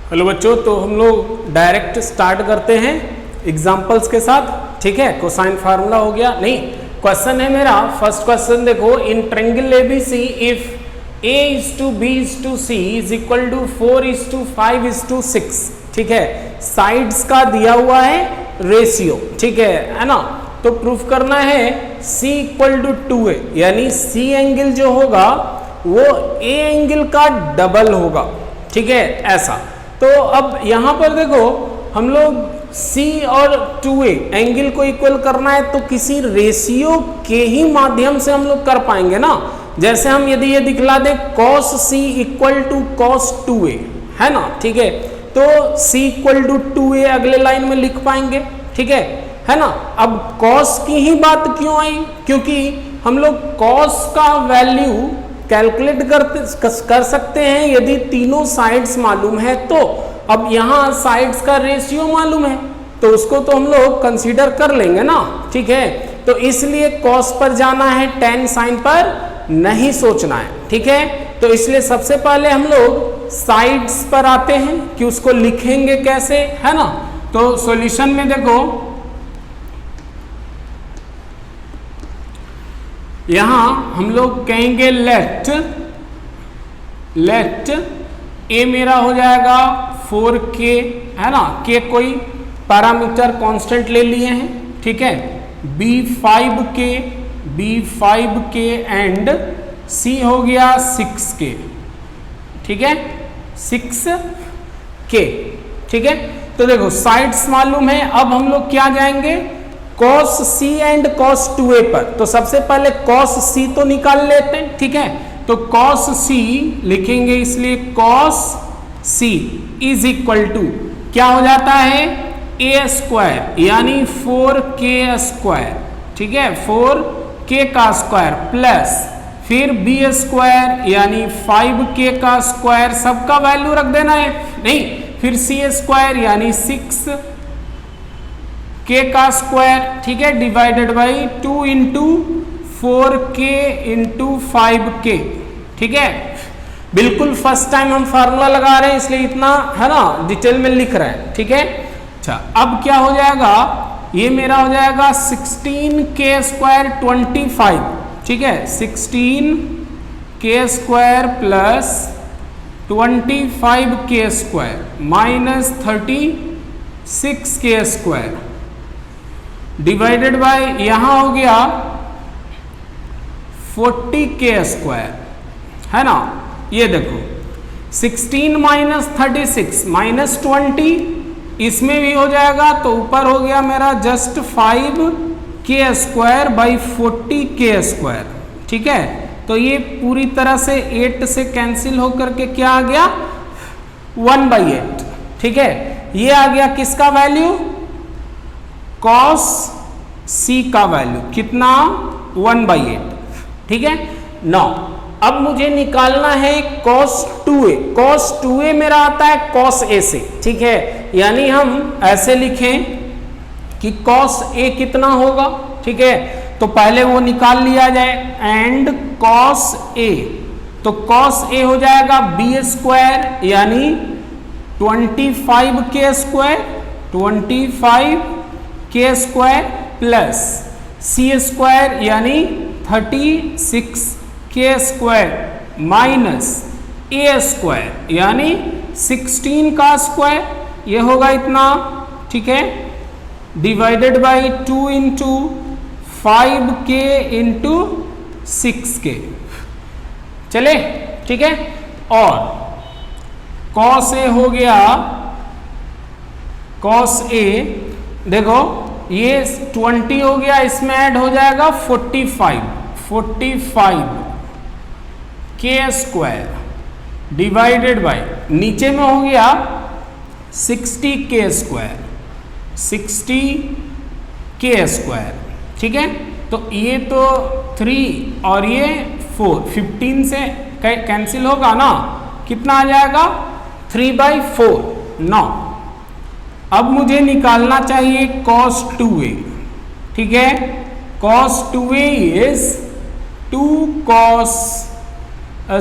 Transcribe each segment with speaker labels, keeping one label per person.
Speaker 1: Hello बच्चों, तो हम लोग डायरेक्ट स्टार्ट करते हैं एग्जाम्पल्स के साथ। ठीक है, कोसाइन फार्मूला हो गया। नहीं, क्वेश्चन है मेरा फर्स्ट क्वेश्चन देखो, in triangle ABC if a is to b is to c is equal to 4:5:6। ठीक है, साइड्स का दिया हुआ है रेशियो। ठीक है ना। तो प्रूफ करना है c इक्वल टू 2a, यानी c एंगल जो होगा वो a एंगल का डबल होगा। ठीक है, ऐसा। तो अब यहां पर देखो, हम लोग C और 2a एंगल को इक्वल करना है तो किसी रेशियो के ही माध्यम से हम लोग कर पाएंगे ना। जैसे हम यदि ये दिखला दें cos C equal to cos 2a, है ना। ठीक है, तो C इक्वल टू 2a अगले लाइन में लिख पाएंगे। ठीक है ना। अब cos की ही बात क्यों आई? क्योंकि हम लोग cos का वैल्यू कैलकुलेट कर सकते हैं यदि तीनों साइड्स मालूम है तो। अब यहाँ साइड्स का रेशियो मालूम है तो उसको तो हम लोग कंसीडर कर लेंगे ना। ठीक है, तो इसलिए cos पर जाना है, tan sin पर नहीं सोचना है। ठीक है, तो इसलिए सबसे पहले हम लोग साइड्स पर आते हैं कि उसको लिखेंगे कैसे, है ना। तो सॉल्यूशन में देखो, यहां हम लोग कहेंगे लेट a मेरा हो जाएगा 4k, है ना। k कोई पैरामीटर कांस्टेंट ले लिए हैं। ठीक है, b 5k एंड c हो गया 6k। ठीक है, 6k। ठीक है, तो देखो साइड्स मालूम है। अब हम लोग क्या जाएंगे cos c and cos 2a पर। तो सबसे पहले cos c तो निकाल लेते हैं। ठीक है, तो cos c लिखेंगे, इसलिए cos c is equal to क्या हो जाता है a स्क्वायर, यानी 4k स्क्वायर। ठीक है, 4k का स्क्वायर प्लस फिर b स्क्वायर यानी 5k का स्क्वायर, सबका वैल्यू रख देना है। नहीं, फिर c स्क्वायर यानी 6k का स्क्वायर। ठीक है, divided by 2 into 4k into 5k। ठीक है, बिल्कुल फर्स्ट टाइम हम फार्मूला लगा रहे हैं इसलिए इतना, है ना, डिटेल में लिख रहे हैं। ठीक है, अच्छा। अब क्या हो जाएगा, ये मेरा हो जाएगा 16k स्क्वायर 25। ठीक है, 16k square plus 25k square minus 36k square divided by यहां हो गया 40k स्क्वायर, है ना। ये देखो 16 माइनस 36 माइनस 20, इसमें भी हो जाएगा तो ऊपर हो गया मेरा just 5k square by 40k square. ठीक है, तो ये पूरी तरह से 8 से कैंसिल होकर के क्या आ गया 1/8। ठीक है, ये आ गया किसका वैल्यू, cos c का वैल्यू कितना 1/8। ठीक है, 9। अब मुझे निकालना है cos 2a। cos 2a मेरा आता है cos a से। ठीक है, यानी हम ऐसे लिखें कि cos a कितना होगा। ठीक है, तो पहले वो निकाल लिया जाए एंड cos a, तो cos a हो जाएगा b स्क्वायर यानी 25k square, 25k square plus c square यानी 36k square minus a square यानी 16 का स्क्वायर, ये होगा इतना। ठीक है, divided by 2 into 5k into 6k। चले, ठीक है, और cos a हो गया, cos a देखो ये 20 हो गया, इसमें ऐड हो जाएगा 45k स्क्वायर डिवाइडेड बाय नीचे में हो गया 60k स्क्वायर, 60k स्क्वायर। ठीक है, तो ये तो 3 और ये 4, 15 से कैंसिल होगा ना, कितना आ जाएगा 3/4, 9। अब मुझे निकालना चाहिए cos 2a। ठीक है, cos 2a is 2 cos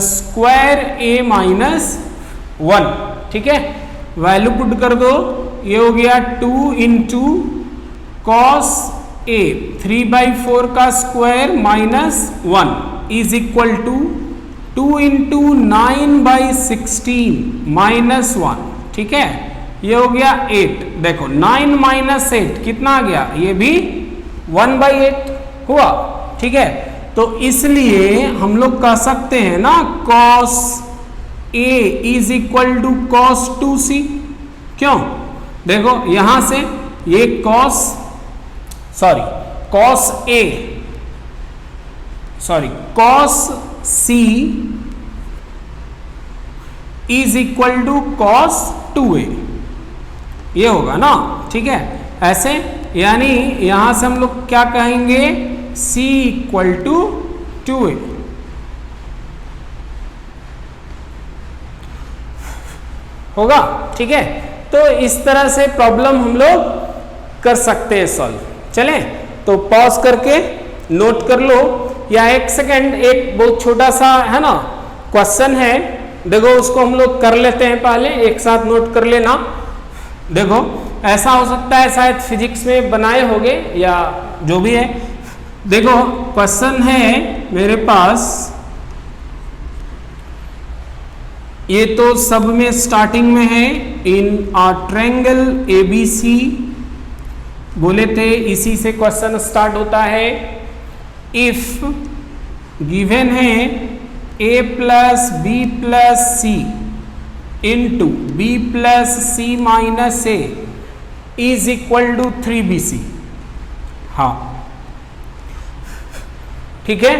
Speaker 1: square a minus 1। ठीक है, वैल्यू पुट कर दो, ये हो गया 2 इंटू कॉस ए 3/4 का square -1 is equal to 2 into 9/16 -1, ठीक है, ये हो गया 8। देखो 9 - 8 कितना आ गया, ये भी 1/8 हुआ, ठीक है। तो इसलिए हम लोग कह सकते हैं ना cos A is equal to cos 2c। क्यों, देखो यहां से ये cos C is equal to cos 2a, ये होगा ना, ठीक है। ऐसे यानी यहां से हम लोग क्या कहेंगे, C इक्वल टू 2a। होगा, ठीक है। तो इस तरह से प्रॉब्लम हम लोग कर सकते हैं सॉल्व। चलें, तो पॉज करके नोट कर लो, या एक सेकेंड, एक बहुत छोटा सा है ना क्वेश्चन है, देखो उसको हम लोग कर लेते हैं, पहले एक साथ नोट कर लेना। देखो ऐसा हो सकता है शायद फिजिक्स में बनाए होगे या जो भी है। देखो क्वेश्चन है मेरे पास, ये तो सब में स्टार्टिंग में है, इन अ ट्रायंगल ABC बोले थे, इसी से क्वेश्चन स्टार्ट होता है। इफ गिवन है A plus B plus C into B plus C minus A is equal to 3BC। हाँ, ठीक है,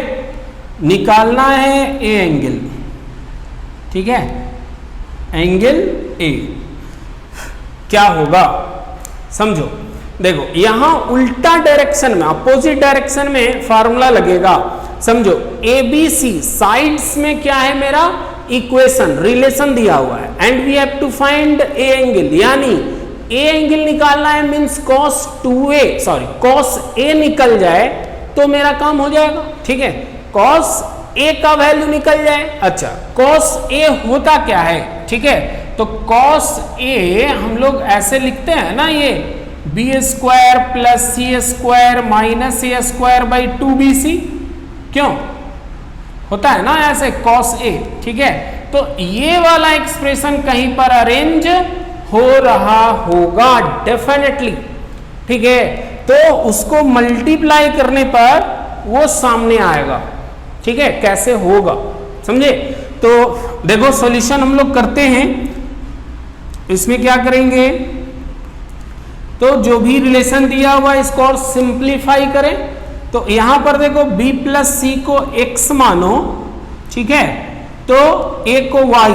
Speaker 1: निकालना है A एंगल, ठीक है, एंगल A क्या होगा समझो। देखो यहां उल्टा डायरेक्शन में, अपोजिट डायरेक्शन में फार्मूला लगेगा, समझो। ABC साइड्स में क्या है मेरा इक्वेशन, रिलेशन दिया हुआ है, and we have to find A angle, यानी A एंगल निकालना है, मींस cos A निकल जाए तो मेरा काम हो जाएगा, ठीक है। cos A का वैल्यू निकल जाए। अच्छा, cos A होता क्या है, ठीक है, तो cos A हम लोग ऐसे लिखते हैं ना, ये B² plus C² minus A² / 2BC, क्यों होता है ना ऐसे cos A, ठीक है। तो ये वाला एक्सप्रेशन कहीं पर अरेंज हो रहा होगा डेफिनेटली, ठीक है। तो उसको मल्टीप्लाई करने पर वो सामने आएगा, ठीक है, कैसे होगा समझे। तो देखो सॉल्यूशन हम लोग करते हैं, इसमें क्या करेंगे, तो जो भी रिलेशन दिया हुआ है इसको और सिंप्लीफाई करें। तो यहां पर देखो B प्लस C को x मानो, ठीक है, तो A को y,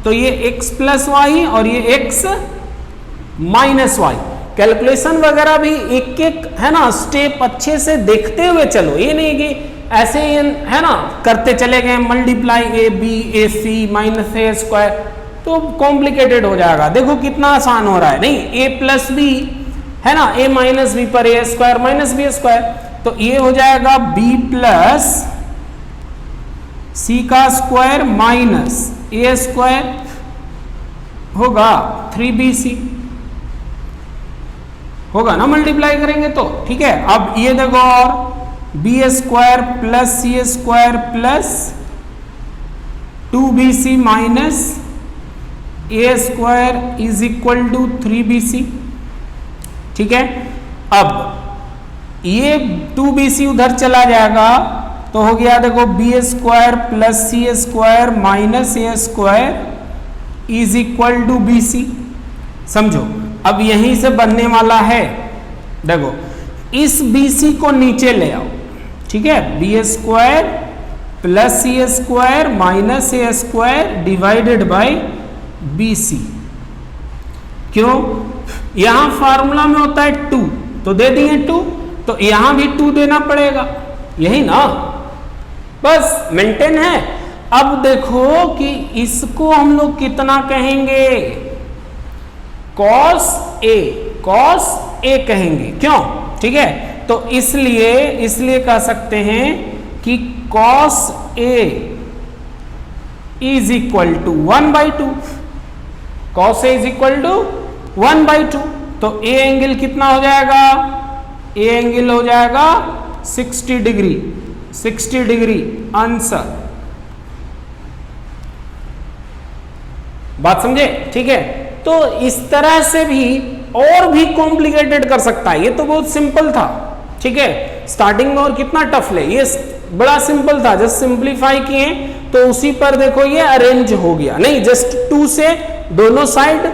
Speaker 1: तो ये x प्लस वाई और ये x माइनस वाई। कैलकुलेशन वगैरह भी एक एक है ना स्टेप अच्छे से देखते हुए चलो, ये नहीं कि ऐसे ही है ना करते चले गए multiply AB AC minus A² तो कॉम्प्लिकेटेड हो जाएगा। देखो कितना आसान हो रहा है, नहीं A प्लस B है ना, A माइनस B पर A² माइनस B², तो ये हो जाएगा B प्लस C का स्क्वायर माइनस A² होगा 3BC, होगा ना मल्टीप्लाई करेंगे तो, ठीक है। अब ये देखो और B² plus C² plus 2BC minus A² is equal to 3BC, ठीक है। अब ये 2BC उधर चला जाएगा तो हो गया देखो B² plus C² minus A² is equal to BC, समझो। अब यहीं से बनने वाला है, देखो इस BC को नीचे ले आओ, ठीक है, B² plus C² minus A² divided by BC। क्यों, यहां फार्मूला में होता है 2, तो दे दिए 2, तो यहां भी 2 देना पड़ेगा, यही ना, बस मेंटेन है। अब देखो कि इसको हम लोग कितना कहेंगे, cos A कहेंगे, क्यों, ठीक है। तो इसलिए कह सकते हैं कि cos A is equal to 1/2, cos A is equal to 1/2, तो ए एंगल कितना हो जाएगा, ए एंगल हो जाएगा 60 डिग्री, 60 डिग्री आंसर। बात समझे? ठीक है, तो इस तरह से भी और भी कॉम्प्लिकेटेड कर सकता है। ये तो बहुत सिंपल था, ठीक है, स्टार्टिंग में और कितना टफ ले, ये बड़ा सिंपल था, जस्ट सिंप्लीफाई किए तो उसी पर देखो ये अरेंज हो गया। नहीं, जस्ट 2 से दोनों साइड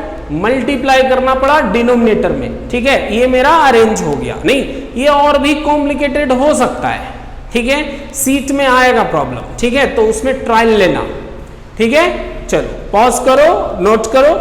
Speaker 1: मल्टीप्लाई करना पड़ा डिनोमिनेटर में, ठीक है, ये मेरा अरेंज हो गया। नहीं, ये और भी कॉम्प्लिकेटेड हो सकता है, ठीक है, सीट में आएगा प्रॉब्लम, ठीक है, तो उसमें ट्रायल लेना, ठीक है। चलो पॉज करो, नोट करो।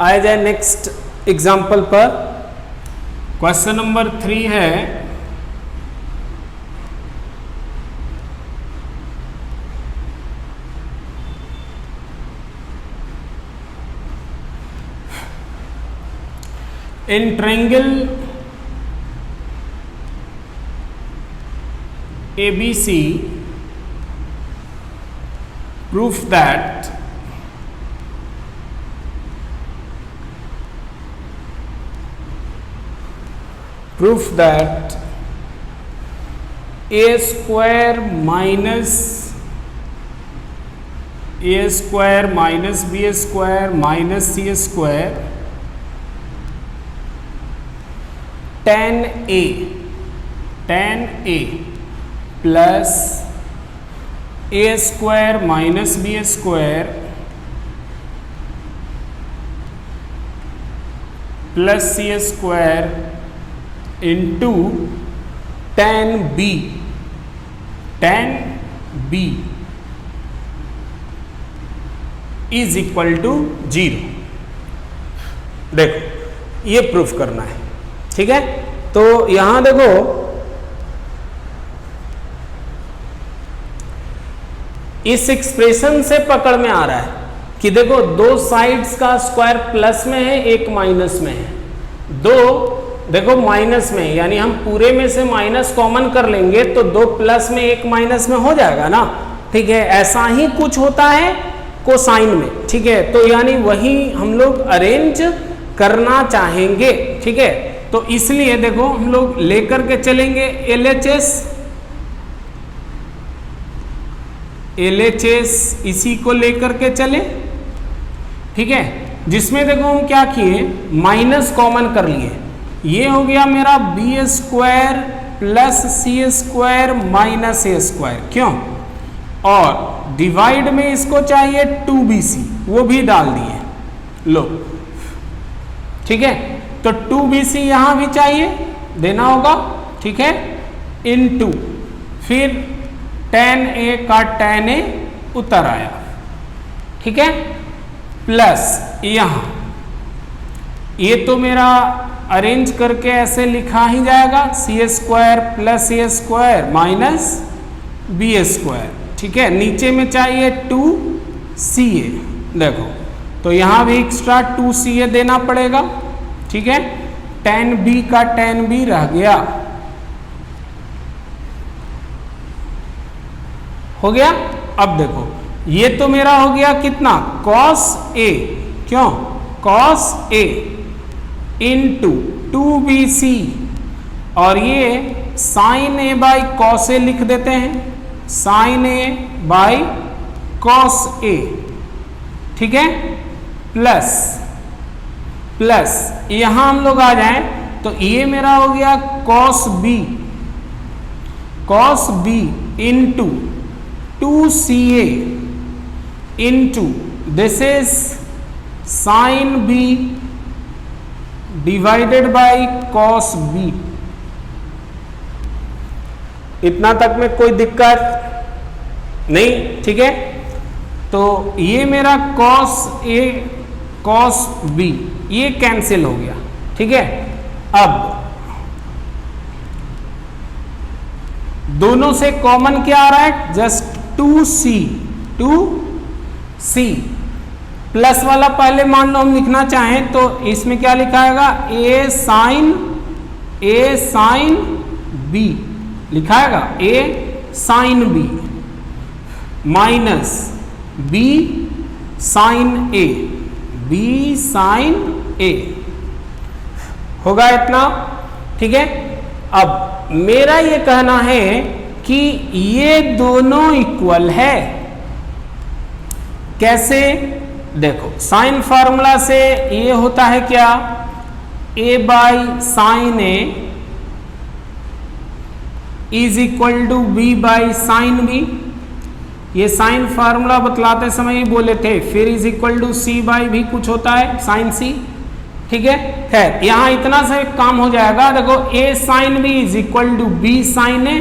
Speaker 1: आया जाए नेक्स्ट एग्जाम्पल पर। क्वेश्चन नंबर 3 है, इन triangle ABC proof that a square minus b square minus c square tan a plus a square minus b square plus c square into tan b is equal to 0। देखो ये proof करना है, ठीक है। तो यहां देखो इस एक्सप्रेशन से पकड़ में आ रहा है कि देखो दो साइड्स का स्क्वायर प्लस में है, एक माइनस में है। दो देखो माइनस में, यानी हम पूरे में से माइनस कॉमन कर लेंगे तो दो प्लस में एक माइनस में हो जाएगा ना, ठीक है। ऐसा ही कुछ होता है कोसाइन में, ठीक है। तो यानी वही हम लोग अरेंज करना चाहेंगे, ठीक है। तो इसलिए देखो हम लोग लेकर के चलेंगे LHS इसी को लेकर के चले, ठीक है। जिसमें देखो हम क्या किए, माइनस कॉमन कर लिए। ये हो गया मेरा b square plus c square minus a square, क्यों, और डिवाइड में इसको चाहिए 2bc, वो भी डाल दिए, लो, ठीक है। तो 2bc यहां भी चाहिए, देना होगा, ठीक है, इनटू फिर tan a का tan a उतर आया, ठीक है, प्लस यहां ये तो मेरा अरेंज करके ऐसे लिखा ही जाएगा, सी स्क्वायर प्लस ए स्क्वायर माइनस बी स्क्वायर। ठीक है, नीचे में चाहिए 2ca, देखो तो यहाँ भी एक्स्ट्रा 2ca देना पड़ेगा। ठीक है, tan b का tan b रह गया, हो गया। अब देखो ये तो मेरा हो गया कितना, cos a, क्यों cos a इंटू 2bc, और ये sin a by cos a लिख देते हैं, sin a by cos a। ठीक है, प्लस प्लस यहां हम लोग आ जाएं तो ये मेरा हो गया cos b into 2ca into this is sin b divided by cos b। इतना तक में कोई दिक्कत नहीं। ठीक है, तो ये मेरा cos a cos b ये कैंसिल हो गया। ठीक है, अब दोनों से कॉमन क्या आ रहा है, जस्ट 2c प्लस वाला पहले मान लो हम लिखना चाहें तो इसमें क्या लिखाएगा, a sin b लिखाएगा, a sin b minus b sin a, b sin a होगा इतना। ठीक है, अब मेरा ये कहना है कि ये दोनों इक्वल है। कैसे, देखो साइन फार्मूला से ये होता है क्या, a by sine a is equal to b by sine b। ये साइन फार्मूला बतलाते समय ही बोले थे, फिर is equal to c by भी कुछ होता है साइन c। ठीक है, खैर यहां इतना से काम हो जाएगा। देखो a sine b is equal to b sine a,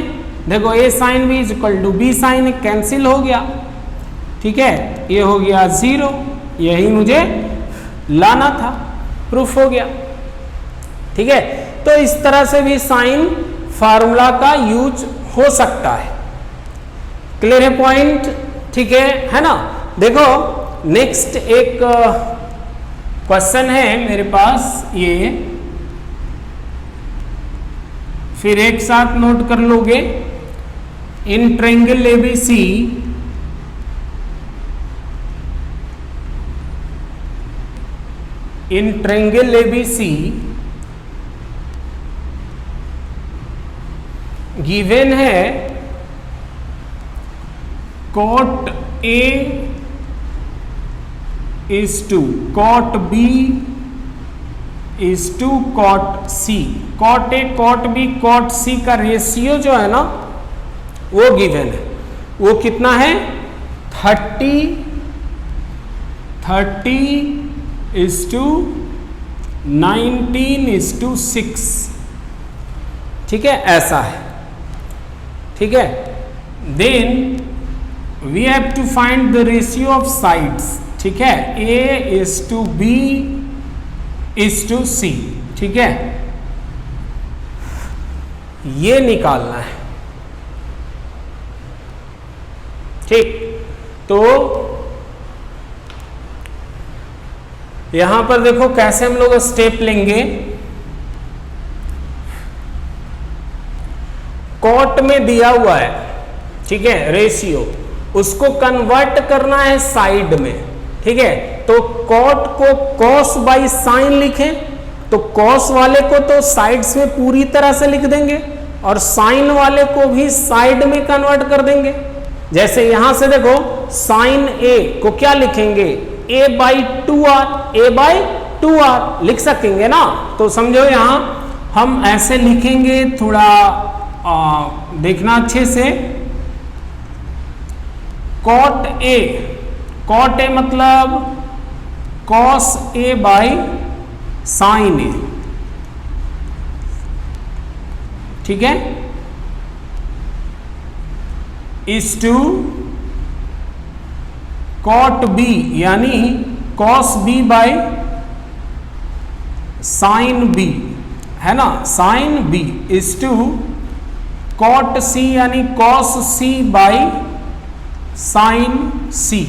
Speaker 1: देखो a sine b is equal to b sine a cancel हो गया। ठीक है, ये हो गया 0, यही मुझे लाना था, प्रूफ हो गया। ठीक है, तो इस तरह से भी साइन फार्मूला का यूज हो सकता है। क्लियर है पॉइंट? ठीक है ना। देखो नेक्स्ट एक क्वेश्चन है मेरे पास, ये फिर एक साथ नोट कर लोगे। इन ट्रायंगल ABC गिवन है cot A is to cot B is to cot C। cot A cot B cot C का रेशियो जो है ना वो गिवन है, वो कितना है 30 is to 19 is to 6। ठीक है, ऐसा है। ठीक है, then we have to find the ratio of sides। ठीक है, A is to B is to C। ठीक है, ये निकालना है। ठीक, तो यहां पर देखो कैसे हम लोग स्टेप लेंगे। कॉट में दिया हुआ है, ठीक है, रेशियो, उसको कन्वर्ट करना है साइड में। ठीक है, तो कॉट को कॉस बाई साइन लिखें तो कॉस वाले को तो साइड्स में पूरी तरह से लिख देंगे और साइन वाले को भी साइड में कन्वर्ट कर देंगे। जैसे यहां से देखो साइन ए को क्या लिखेंगे, a बाई 2r लिख सकेंगे ना। तो समझो यहां हम ऐसे लिखेंगे, थोड़ा देखना अच्छे से। कॉट ए मतलब cos A by sine A. ठीक है, इज टू कॉट बी यानी cos B by sine B. है ना, sine B is to cot C यानी cos C by sine C.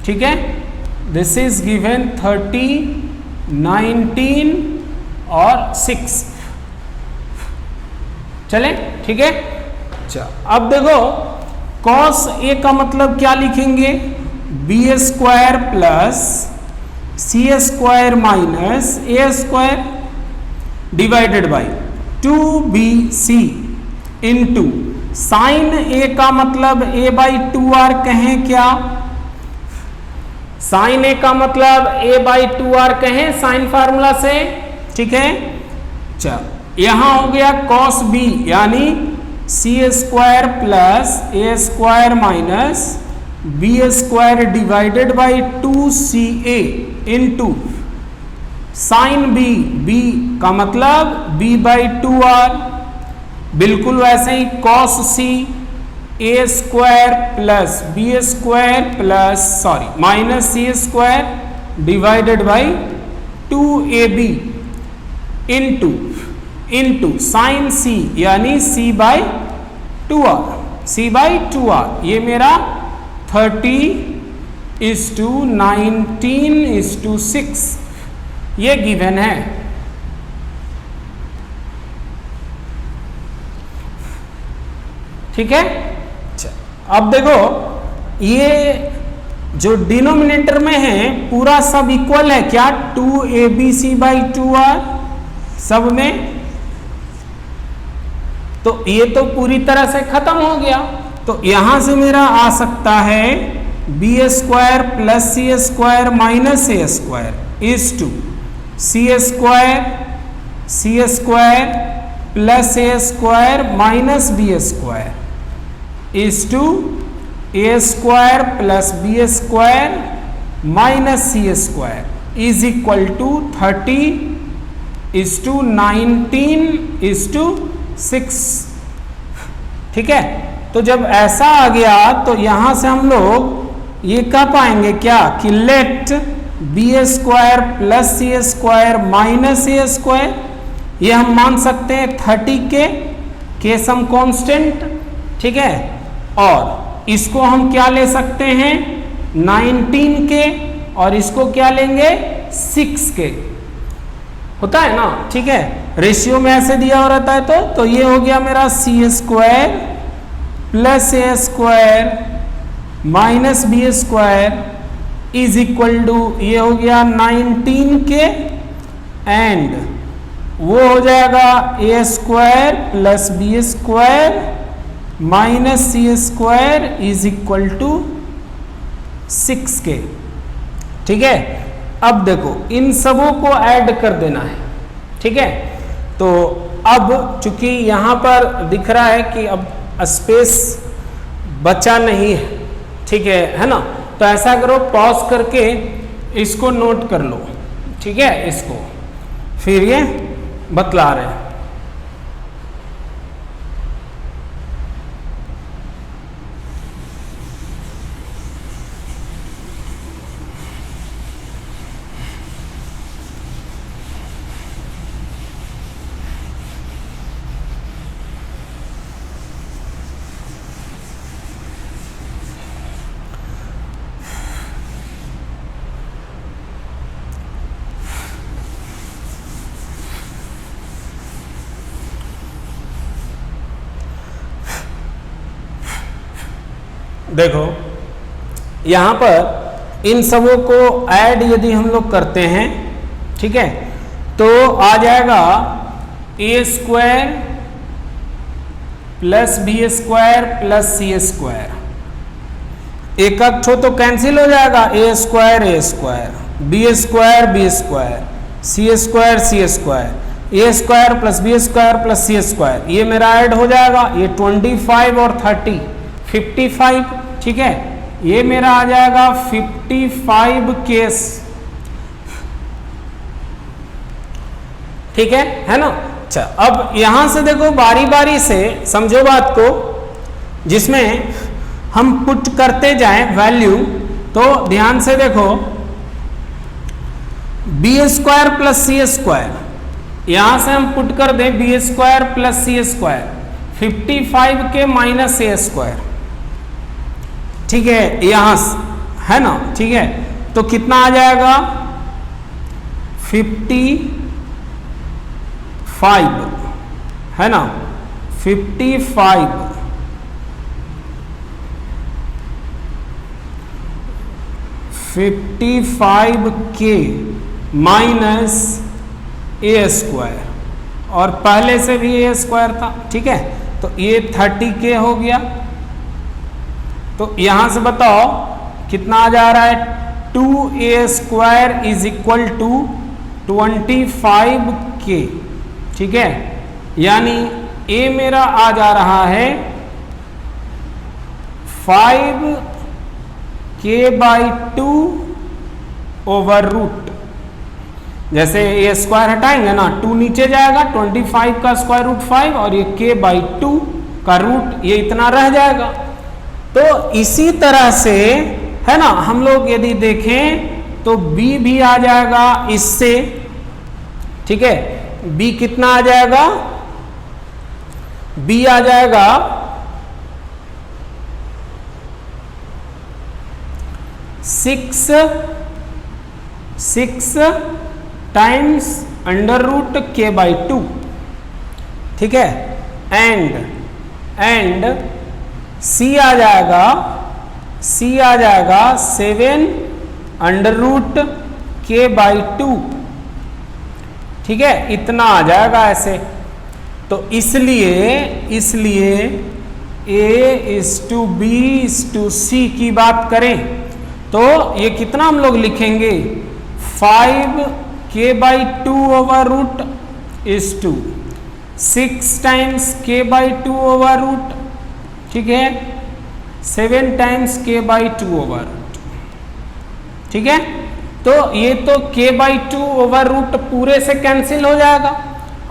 Speaker 1: ठीक है, दिस इज गिवन 30, 19 और 6। चले, ठीक है। अच्छा, अब देखो कॉस ए का मतलब क्या लिखेंगे, b square plus C square minus A square divided by 2bc into sine a का मतलब a बाई 2r कहें क्या, साइन ए का मतलब a बाई 2r कहें साइन फार्मूला से। ठीक है, चल यहां हो गया कॉस b यानी c square plus A square minus B square divided by 2ca into sine b, b का मतलब b बाई 2r, बिल्कुल वैसे ही cos c a square plus B square plus minus C square divided by 2ab into sine c यानी c by 2r, c by 2r। ये मेरा 30:19:6 ये given है। ठीक है, अब देखो ये जो डिनोमिनेटर में है पूरा सब इक्वल है क्या, 2abc बाई 2r सब में, तो ये तो पूरी तरह से खत्म हो गया। तो यहां से मेरा आ सकता है B square plus C square minus A square is to C square plus A square minus B square is to A square plus B square minus C square is equal to 30:19:6। ठीक है, तो जब ऐसा आ गया तो यहां से हम लोग ये कह पाएंगे क्या कि लेट बी स्क्वायर प्लस सी स्क्वायर माइनस ए स्क्वायर, ये हम मान सकते हैं 30 के सम कांस्टेंट। ठीक है, और इसको हम क्या ले सकते हैं 19 के, और इसको क्या लेंगे 6 के, होता है ना। ठीक है, रेशियो में ऐसे दिया हो रहता है तो ये हो गया मेरा c square plus A square minus B square is equal to ये हो गया 19 के, एंड वो हो जाएगा a square plus B square minus C square is equal to 6 के। ठीक है, अब देखो इन सबों को ऐड कर देना है। ठीक है, तो अब चूंकि यहां पर दिख रहा है कि अब स्पेस बचा नहीं है, ठीक है ना, तो ऐसा करो पॉज करके इसको नोट कर लो। ठीक है, इसको फिर ये बतला रहे हैं। देखो यहां पर इन सबों को ऐड यदि हम लोग करते हैं, ठीक है, तो आ जाएगा a square plus B square plus C square, एक ठो तो कैंसिल हो जाएगा, a square b square c square a square plus B square plus C square, ये मेरा ऐड हो जाएगा। ये 25 और 30 55। ठीक है, ये मेरा आ जाएगा 55 केस। ठीक है ना। अच्छा, अब यहां से देखो बारी बारी से समझो बात को, जिसमें हम पुट करते जाएं वैल्यू, तो ध्यान से देखो बी स्क्वायर प्लस सी स्क्वायर यहां से हम पुट कर दें बी स्क्वायर प्लस सी स्क्वायर 55 के माइनस ए स्क्वायर, ठीक है, यहां है ना, ठीक है, तो कितना आ जाएगा 55 है ना, 55 के माइनस ए स्क्वायर, और पहले से भी ए स्क्वायर था, ठीक है, तो ये 30 के हो गया। तो यहां से बताओ कितना आ जा रहा है, 2a square is equal to 25 के, ठीक है, यानी a मेरा आ जा रहा है 5 के बाई 2 ओवर रूट, जैसे ए स्क्वायर हटाएंगे ना 2 नीचे जाएगा, 25 का स्क्वायर रूट 5 और ये के बाई 2 का रूट ये इतना रह जाएगा। तो इसी तरह से है ना, हम लोग यदि देखें तो b भी आ जाएगा इससे, ठीक है, b कितना आ जाएगा, b आ जाएगा 6 टाइम्स अंडर रूट के बाई 2, ठीक है, एंड c आ जाएगा 7 अंडर रूट के बाई 2, ठीक है, इतना आ जाएगा ऐसे। तो इसलिए a is to b is to c की बात करें तो ये कितना हम लोग लिखेंगे 5 के by 2 over root is to 6 times के बाई 2 ओवर रूट, ठीक है, 7 टाइम्स के बाई 2 ओवर रूट, ठीक है, तो ये तो के बाई 2 ओवर रूट पूरे से कैंसिल हो जाएगा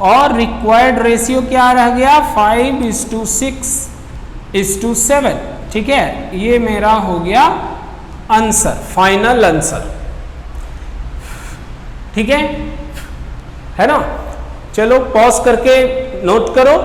Speaker 1: और रिक्वायर्ड रेशियो क्या रह गया 5:6:7, ठीक है, ये मेरा हो गया आंसर, फाइनल आंसर, ठीक है ना। चलो पॉज करके नोट करो।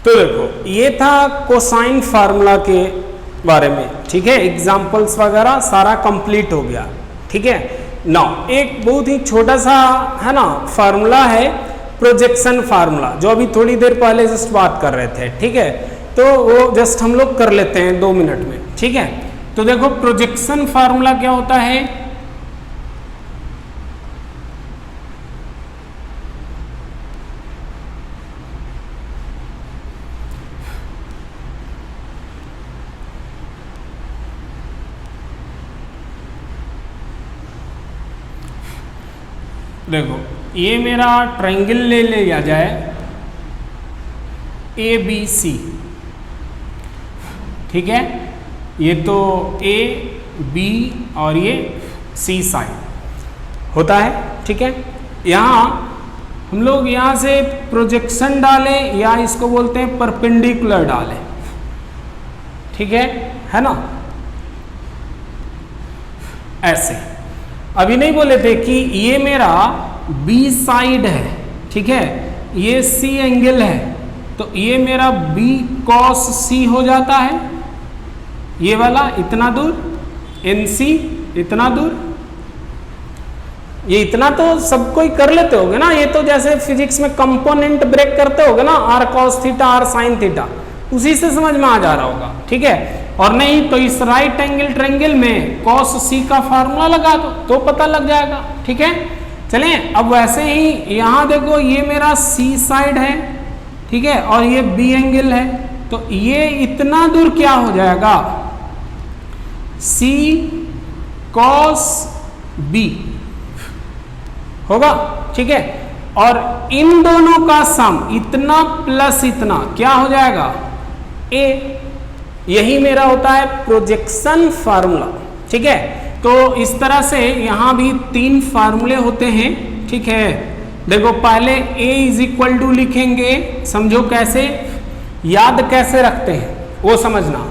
Speaker 1: तो देखो ये था कोसाइन फार्मूला के बारे में, ठीक है, एग्जाम्पल्स वगैरह सारा कंप्लीट हो गया, ठीक है। नाउ एक बहुत ही छोटा सा है ना फार्मूला है प्रोजेक्शन फार्मूला, जो अभी थोड़ी देर पहले जस्ट बात कर रहे थे, ठीक है, तो वो जस्ट हम लोग कर लेते हैं 2 मिनट में, ठीक है। तो देखो प्रोजेक्शन फार्मूला क्या होता है, देखो ये मेरा ट्रायंगल ले लिया जाए ए बी सी, ठीक है, ये तो ए बी और ये सी साइड होता है, ठीक है। यहाँ हम लोग यहाँ से प्रोजेक्शन डालें या इसको बोलते हैं परपेंडिकुलर डालें, ठीक है ना, ऐसे अभी नहीं बोले थे कि ये मेरा बी साइड है, ठीक है, ये सी एंगल है, तो ये मेरा b cos c हो जाता है, ये वाला इतना दूर, NC इतना दूर, ये इतना तो सब कोई कर लेते होगे ना, ये तो जैसे फिजिक्स में कंपोनेंट ब्रेक करते होगे ना, r cos theta r sin theta, उसी से समझ में आ जा रहा होगा, ठीक है। और नहीं तो इस राइट एंगल ट्रायंगल में cos c का फार्मूला लगा दो तो पता लग जाएगा, ठीक है। चलें अब वैसे ही यहां देखो, ये मेरा c साइड है, ठीक है, और ये b एंगल है, तो ये इतना दूर क्या हो जाएगा, c cos b होगा, ठीक है। और इन दोनों का सम इतना प्लस इतना क्या हो जाएगा, a, यही मेरा होता है प्रोजेक्शन फार्मूला, ठीक है। तो इस तरह से यहां भी 3 फार्मूले होते हैं, ठीक है। देखो पहले a इज इक्वल टू लिखेंगे, समझो कैसे, याद कैसे रखते हैं वो समझना।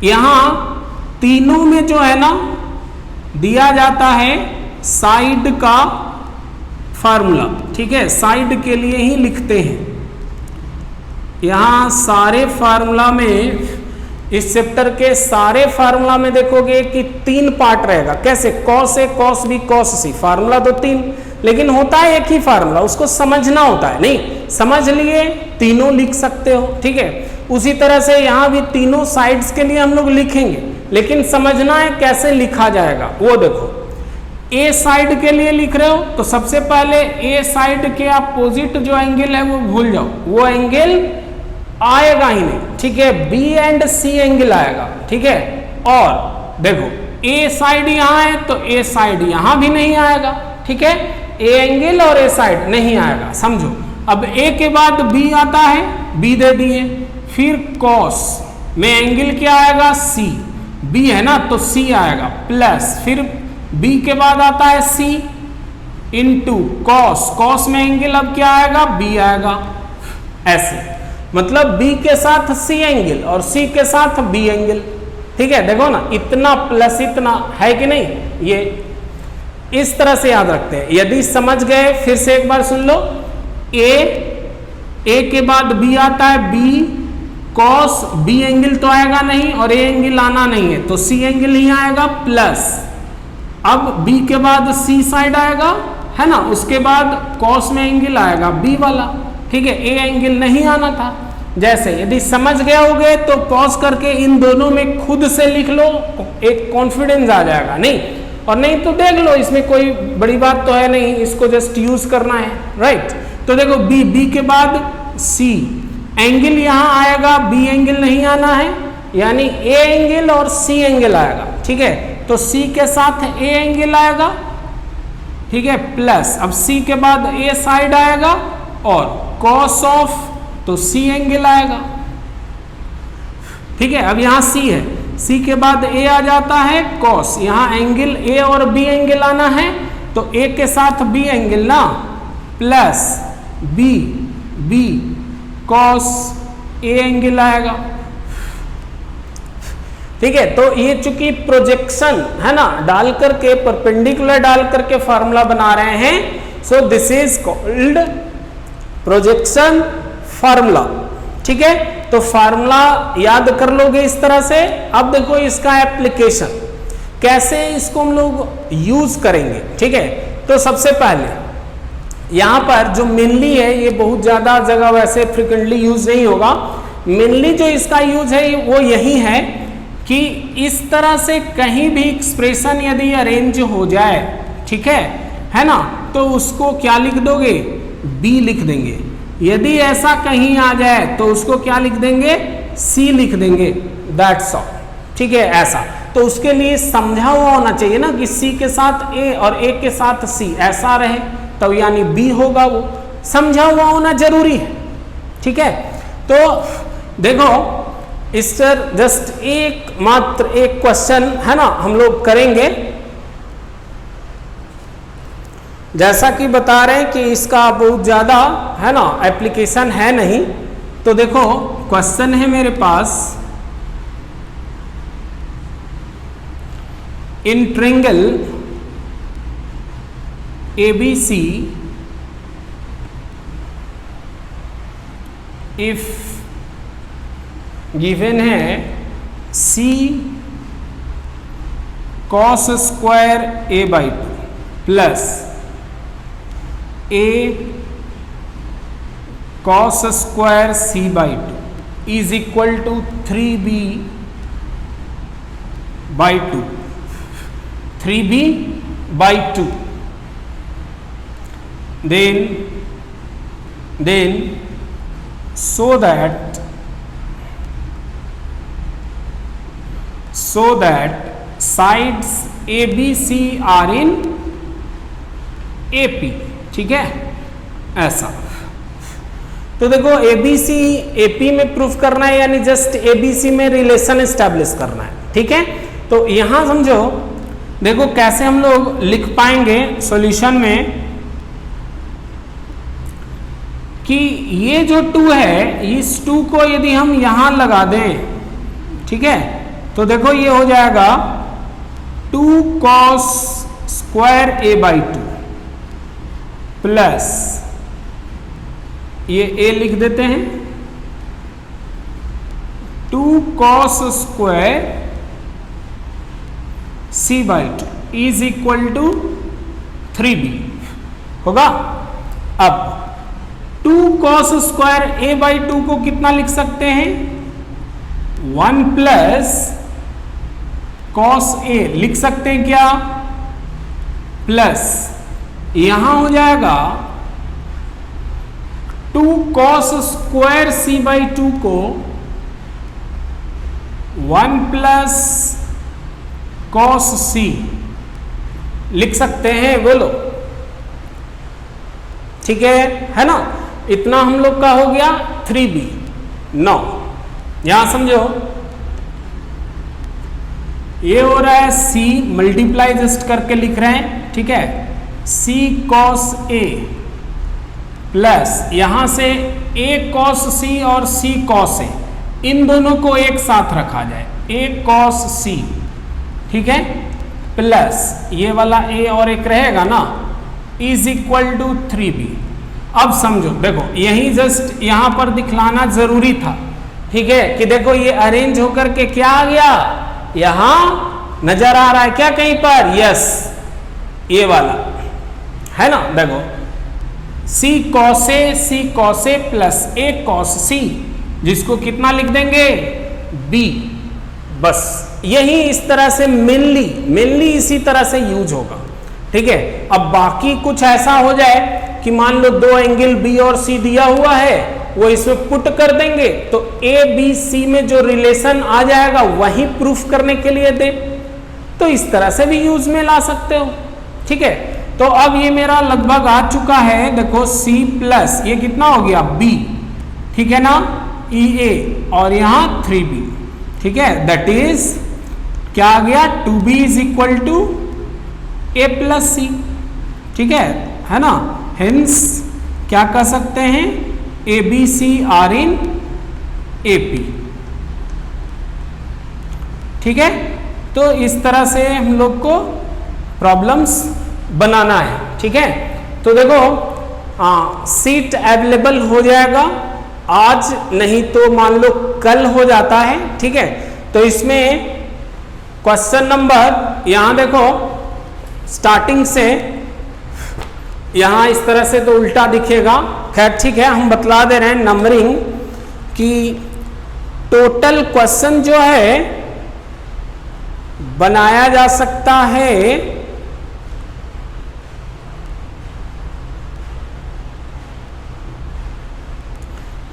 Speaker 1: यहां तीनों में जो है ना दिया जाता है साइड का फार्मूला, ठीक है, साइड के लिए ही लिखते हैं। यहां सारे फार्मूला में, इस चैप्टर के सारे फार्मूला में देखोगे कि 3 पार्ट रहेगा, कैसे, cos a cos b cos c, formula तो 3 लेकिन होता है एक ही फार्मूला, उसको समझना होता है, नहीं समझ लिए तीनों लिख सकते हो, ठीक है। उसी तरह से यहां भी तीनों साइड्स के लिए हम लोग लिखेंगे, लेकिन समझना है कैसे लिखा जाएगा वो देखो। ए साइड के लिए लिख रहे हो तो सबसे पहले ए साइड के अपोजिट जो एंगल है वो भूल जाओ, वो एंगल आएगा ही नहीं, ठीक है, बी एंड सी एंगल आएगा, ठीक है। और देखो ए साइड यहां है तो ए साइड यहां भी नहीं आएगा, ठीक है, ए एंगल और ए साइड नहीं आएगा, समझो। अब ए के बाद बी आता है, बी दे दिए, फिर कॉस में एंगल क्या आएगा, सी, बी है ना तो सी आएगा, प्लस फिर b के बाद आता है c इंटू कॉस, कॉस में एंगल अब क्या आएगा, b आएगा, ऐसे मतलब b के साथ c एंगल और c के साथ b एंगल, ठीक है। देखो ना इतना प्लस इतना है कि नहीं, ये इस तरह से याद रखते हैं। यदि समझ गए फिर से एक बार सुन लो, a के बाद b आता है, b कॉस b एंगल तो आएगा नहीं और a एंगल आना नहीं है तो c एंगल ही आएगा, प्लस अब b के बाद c साइड आएगा, है ना, उसके बाद cos में एंगल आएगा b वाला, ठीक है, a एंगल नहीं आना था। जैसे यदि समझ गए होगे तो पॉज करके इन दोनों में खुद से लिख लो, एक कॉन्फिडेंस आ जाएगा, नहीं और नहीं तो देख लो, इसमें कोई बड़ी बात तो है नहीं, इसको जस्ट यूज करना है, राइट। तो देखो b के बाद c एंगल यहां आएगा, b एंगल नहीं आना है, यानी a एंगल और c एंगल आएगा, ठीक है। तो c के साथ a एंगल आएगा, ठीक है, प्लस अब c के बाद a साइड आएगा और cos ऑफ तो c एंगल आएगा, ठीक है। अब यहां c है, c के बाद a आ जाता है cos, यहां एंगल a और b एंगल आना है तो a के साथ b एंगल ना, plus b cos a angle आएगा, ठीक है। तो ये चूंकि प्रोजेक्शन है ना, डाल करके परपेंडिकुलर डाल करके फार्मूला बना रहे हैं, so this is called projection formula, ठीक है। तो फार्मूला याद कर लोगे इस तरह से। अब देखो इसका एप्लीकेशन कैसे इसको हम लोग यूज करेंगे, ठीक है। तो सबसे पहले यहां पर जो मेनली है, ये बहुत ज्यादा जगह वैसे फ्रिक्वेंटली यूज नहीं होगा, मेनली जो इसका यूज है वो यही है कि इस तरह से कहीं भी एक्सप्रेशन यदि अरेंज हो जाए, ठीक है ना, तो उसको क्या लिख दोगे, b लिख देंगे। यदि ऐसा कहीं आ जाए तो उसको क्या लिख देंगे, c लिख देंगे, दैट्स ऑल, ठीक है। ऐसा तो उसके लिए समझा हुआ होना चाहिए ना कि c के साथ a और a के साथ c ऐसा रहे तब यानी b होगा, वो समझा हुआ होना जरूरी है, ठीक है। तो देखो इस पर जस्ट मात्र एक क्वेश्चन है ना हम लोग करेंगे, जैसा कि बता रहे हैं कि इसका बहुत ज्यादा है ना एप्लीकेशन है नहीं। तो देखो क्वेश्चन है मेरे पास, in triangle ABC if given है c cos square a by two plus a cos square c by two is equal to 3b by two, 3b by two, then so that sides ABC are in AP, ठीक है ऐसा। तो देखो ABC AP में proof करना है यानी just ABC में रिलेशन एस्टैब्लिश करना है, ठीक है। तो यहां समझो, देखो कैसे हम लोग लिख पाएंगे सॉल्यूशन में कि ये जो 2 है, इस 2 को यदि हम यहां लगा दें, ठीक है, तो देखो ये हो जाएगा 2 cos square a by two plus ये a लिख देते हैं 2 cos square c by two is equal to 3b होगा। अब 2 cos square a by two को कितना लिख सकते हैं, 1 प्लस cos a लिख सकते हैं क्या, प्लस यहां हो जाएगा 2 cos square c by two को 1 प्लस cos c लिख सकते हैं, बोलो ठीक है ना। इतना हम लोग का हो गया 3b। नो यहां समझो, ये हो रहा है c मल्टीप्लाई जस्ट करके लिख रहे हैं, ठीक है, c cos a प्लस यहां से a cos c और c cos a, इन दोनों को एक साथ रखा जाए, a cos c, ठीक है, प्लस ये वाला a और एक रहेगा ना, इज इक्वल टू 3b। अब समझो, देखो यही जस्ट यहां पर दिखलाना जरूरी था, ठीक है, कि देखो ये अरेंज होकर के क्या आ गया, यहां नजर आ रहा है क्या कहीं पर, यस ये वाला है ना। देखो c cos a plus a cos c, जिसको कितना लिख देंगे b, बस यही इस तरह से मेनली इसी तरह से यूज होगा, ठीक है। अब बाकी कुछ ऐसा हो जाए कि मान लो 2 एंगल B और C दिया हुआ है, वो इसमें पुट कर देंगे तो A B C में जो रिलेशन आ जाएगा वही प्रूफ करने के लिए दे, तो इस तरह से भी यूज में ला सकते हो, ठीक है। तो अब ये मेरा लगभग आ चुका है, देखो C प्लस ये कितना हो गया B, ठीक है ना, EA और यहां 3B, ठीक है, दैट इज क्या आ गया 2B is equal to A plus C, ठीक है ना। हेंस क्या कह सकते हैं, ABC आर इन AP, ठीक है। तो इस तरह से हम लोग को प्रॉब्लम्स बनाना है, ठीक है। तो देखो सीट अवेलेबल हो जाएगा आज, नहीं तो मान लो कल हो जाता है, ठीक है। तो इसमें क्वेश्चन नंबर यहां देखो स्टार्टिंग से यहां इस तरह से तो उल्टा दिखेगा, खैर ठीक है, हम बतला दे रहे हैं नंबरिंग कि टोटल क्वेश्चन जो है बनाया जा सकता है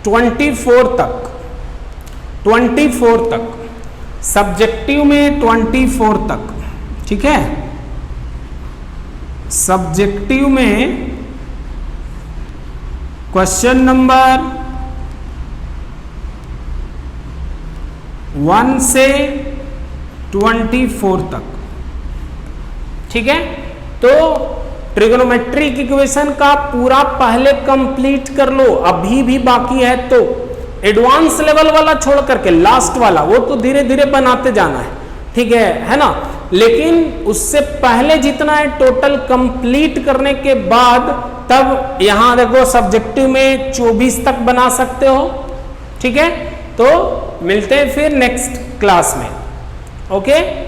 Speaker 1: 24 तक, सब्जेक्टिव में 24 तक, ठीक है। सब्जेक्टिव में क्वेश्चन नंबर 1 से 24 तक, ठीक है। तो ट्रिग्नोमेट्रिक इक्वेशन का पूरा पहले कंप्लीट कर लो, अभी भी बाकी है तो एडवांस लेवल वाला छोड़ करके लास्ट वाला वो तो धीरे धीरे बनाते जाना है, ठीक है ना। लेकिन उससे पहले जितना है टोटल कंप्लीट करने के बाद तब यहां देखो सब्जेक्टिव में 24 तक बना सकते हो, ठीक है, तो मिलते हैं फिर नेक्स्ट क्लास में। ओके।